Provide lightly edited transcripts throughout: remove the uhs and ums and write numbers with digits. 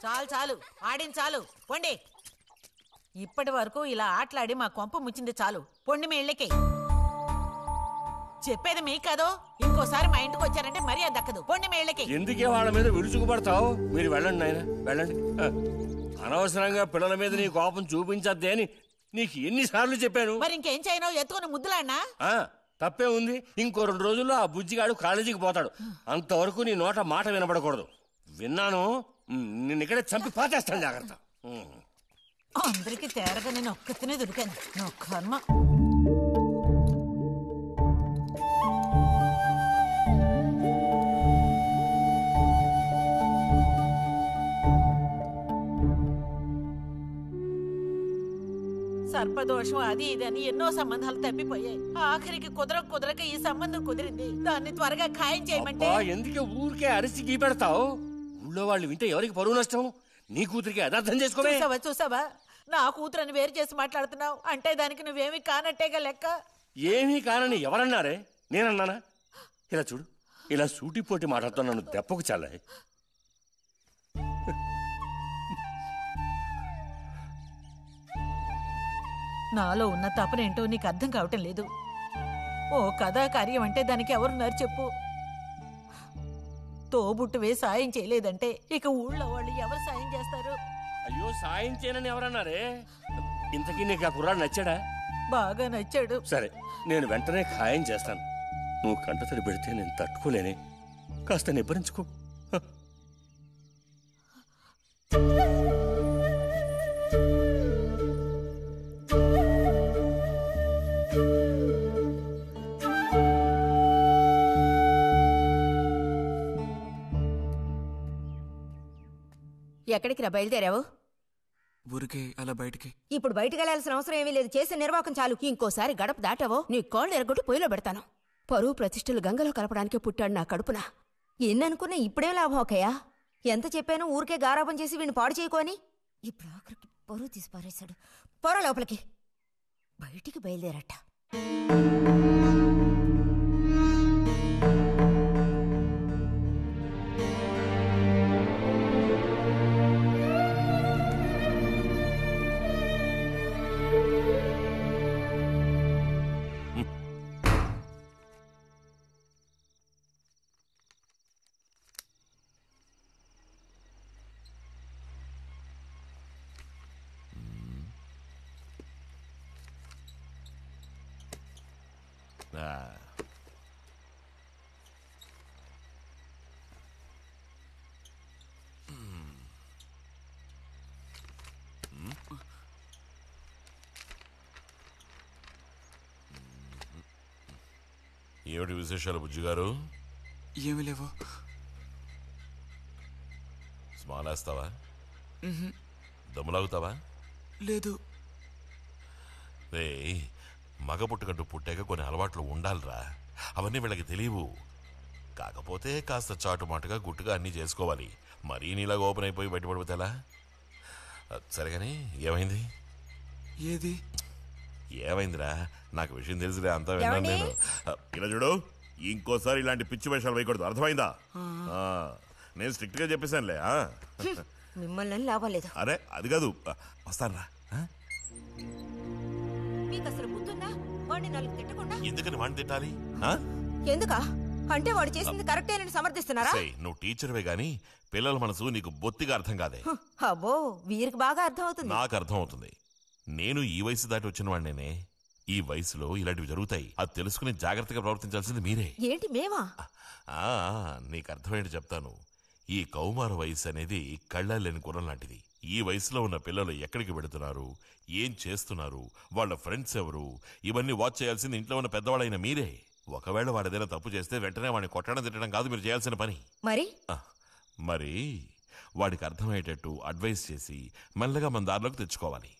చాలు చాలు ఆడిన చాలు పొండి. ఇప్పటి వరకు ఇలా ఆటలాడి మా కొంప ముచ్చింది చాలు. పొండి మీ ఇళ్ళకి. చెప్పేది మీ కాదో, ఇంకోసారి మా ఇంటికి వచ్చారంటే మరీ అది దక్కదు. పొండి మీ ఇళ్ళకి. ఎందుకే వాళ్ళ మీద విరుచుకుపడతావు? మీరు వెళ్ళండి నాయన, వెళ్ళండి. అనవసరంగా పిల్లల మీద నీ కోపం చూపించద్దే అని నీకు ఎన్నిసార్లు చెప్పాను. మరి ఇంకేం చేయను? ఎత్తుకుని ముద్దులాడినా తప్పే ఉంది. ఇంకో 2 రోజుల్లో ఆ బుజ్జిగాడు కాలేజీకి పోతాడు. అంతవరకు నీ నోట మాట వినపడకూడదు. విన్నాను, నిన్ను ఇక్కడే చంపి పాతేస్తాను. జాగ్రత్త. అందరికి తేరగా నేను ఒక్కతినే దొరికాను. నా కర్మ. సర్పదోషం అది ఇది అని ఎన్నో సంబంధాలు తప్పిపోయాయి. ఆఖరికి కుదరక ఈ సంబంధం కుదిరింది. దాన్ని త్వరగా ఖాయం చేయమంటే ఎందుకే ఊరికే అరిసి గీ పెడతావు? ఊళ్ళో వాళ్ళు వింటే ఎవరికి పరువు నష్టం? నీ కూతురికి అదర్థం చేసుకోవే. చూసావా నా కూతురని వేరు చేసి మాట్లాడుతున్నావు అంటే దానికి నువ్వేమీ కానట్టేగా లెక్క. ఏమీ కానని ఎవరన్నారే? నేనన్నానా? ఇలా చూడు, ఇలా సూటిపోటి మాటలతో నన్ను దెప్పకు చాలా. నాలో ఉన్న తపనేంటో నీకు అర్థం కావటం లేదు. ఓ కథా కార్యం అంటే దానికి ఎవరున్నారు చెప్పు? తోబుట్టువే సాయం చేయలేదంటే ఇక ఊళ్ళో వాళ్ళు ఎవరు సాయం చేస్తారు? అయ్యో, సాయం చేయనని ఎవరన్నారే? ఇంతకీ నీకు ఆ కుర్రాడు నచ్చాడా? బాగా నచ్చాడు. సరే, నేను వెంటనే ఖాయం చేస్తాను. నువ్వు కంటతడి పెడితే నేను తట్టుకోలేనే. కాస్త నిబ్బరించుకో. ఎక్కడికి రా బయలుదేరావు? ఊరికే అలా బయటికి. ఇప్పుడు బయటికి వెళ్లాల్సిన అవసరం ఏమీ లేదు. చేసే నిర్వాకం చాలు. ఇంకోసారి గడప దాటావో నీ కాళ్ళు ఎరగొట్టి పొయ్యిలో పెడతాను. పరువు ప్రతిష్టలు గంగలో కలపడానికే పుట్టాడు నా కడుపున. ఎన్ననుకున్నా ఇప్పుడే లాభం ఒకయా? ఎంత చెప్పాను ఊరికే గారాబం చేసి వీడిని పాడు చేయకోని. ఇప్పుడు ఆఖరికి పరువు తీసి పారేశాడు. పొర లోపలికి. బయటికి బయలుదేరట. ఏమిటి విశేషాలు బుజ్జిగారు? ఏమి లేవు. స్మాలేస్తావా? దమ్ములాగుతావా? లేదు. రే, మగ పుట్టుకంటూ పుట్టాక కొన్ని అలవాట్లు ఉండాలిరా. అవన్నీ వీళ్ళకి తెలియవు. కాకపోతే కాస్త చాటుమాటుగా గుట్టుగా అన్నీ చేసుకోవాలి. మరీ నీలాగా ఓపెన్ అయిపోయి బయటపడిపోతే ఎలా? సరేగాని ఏమైంది? ఏది ఏమైందిరా? నాకు విషయం తెలుసులే, అంతా విన్నాను నేను. ఇలా చూడు, ఇంకోసారి ఇలాంటి పిచ్చి వేషాలు వేయకూడదు, అర్థమైందా? నేను స్ట్రిక్ట్ గా చెప్పేశానులే. మిమ్మల్ని లాభలేదు. అరే అది కాదు, వస్తానురా. మీకు అసలు గుర్తుందా? వాడిని నాలుగు తిట్టకుండా ఎందుకని వాడిని తిట్టాలి? ఎందుకా? అంటే వాడు చేసింది కరెక్టేనని సమర్థిస్తున్నారా? నువ్వు టీచర్వే గాని పిల్లల మనసు నీకు బొత్తిగా అర్థం కాదే. అబ్బో, వీరికి బాగా అర్థం అవుతుంది. నాకు అర్థం అవుతుంది. నేను ఈ వయసు దాటి వచ్చిన వాడినేనే. ఈ వయసులో ఇలాంటివి జరుగుతాయి. అది తెలుసుకుని జాగ్రత్తగా ప్రవర్తించాల్సింది మీరే. ఏంటి మేమా? నీకు అర్థమేంటి చెప్తాను. ఈ కౌమార వయసు అనేది కళ్ళలేని గుర్రం లాంటిది. ఈ వయసులో ఉన్న పిల్లలు ఎక్కడికి వెళుతున్నారు, ఏం చేస్తున్నారు, వాళ్ళ ఫ్రెండ్స్ ఎవరు, ఇవన్నీ వాచ్ చేయాల్సింది ఇంట్లో ఉన్న పెద్దవాళ్ళైన మీరే. ఒకవేళ వాడేదైనా తప్పు చేస్తే వెంటనే వాడిని కొట్టడం తిట్టడం కాదు మీరు చేయాల్సిన పని. మరి వాడికి అర్థమయ్యేటట్టు అడ్వైస్ చేసి మెల్లగా మన దారిలోకి తెచ్చుకోవాలి.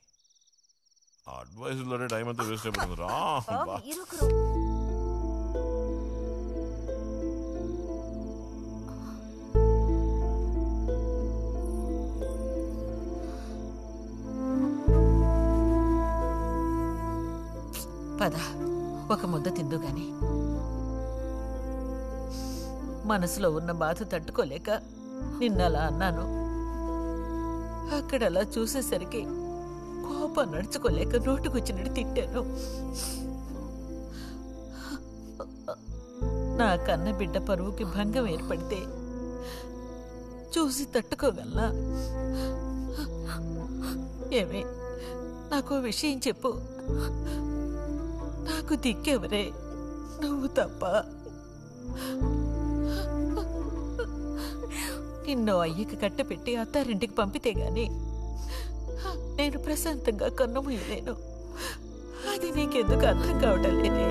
అడ్వైస్ లోనే టైం అంతా వేస్ట్ అయిపోతుంది రా. పద ఒక ముద్ద తిందు గాని. మనసులో ఉన్న బాధ తట్టుకోలేక నిన్నలా అన్నాను. అక్కడలా చూసేసరికి కోపం నడుచుకోలేక నోటుకొచ్చినట్టు తిట్టాను. నా కన్న బిడ్డ పరువుకి భంగం ఏర్పడితే చూసి తట్టుకోగలనా? ఏమే, నాకు విషయం చెప్పు. నాకు దిక్కెవరే? నువ్వు తప్ప. నిన్నో అయ్యకి కట్టపెట్టి అత్తారింటికి పంపితే గాని నేను ప్రశాంతంగా కన్నుమూయలేను. అది నీకెందుకు అర్థం కావటం లేదే?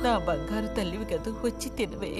నా బంగారు తల్లివి కదూ, వచ్చి తినవే.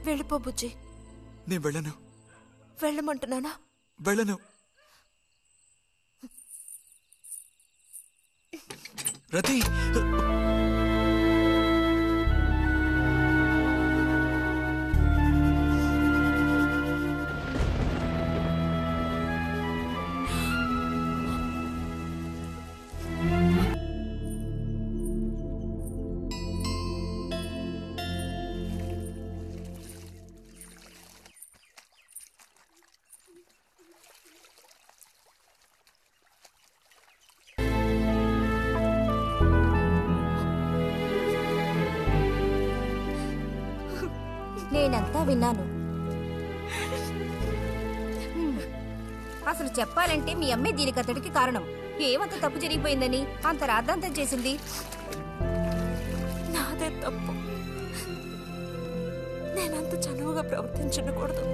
వెళ్ళిపో బుజ్జి. నేను వెళ్ళను. వెళ్ళమంటున్నానా? వెళ్ళను. రతి, నేనంతా విన్నాను. అసలు చెప్పాలంటే మీ అమ్మే దీనికి అతడికి కారణం. ఏమంత తప్పు జరిగిపోయిందని అంత రాద్ధాంతం చేసింది? నాదే తప్పు. నేనంత చనువుగా ప్రవర్తించకూడదు.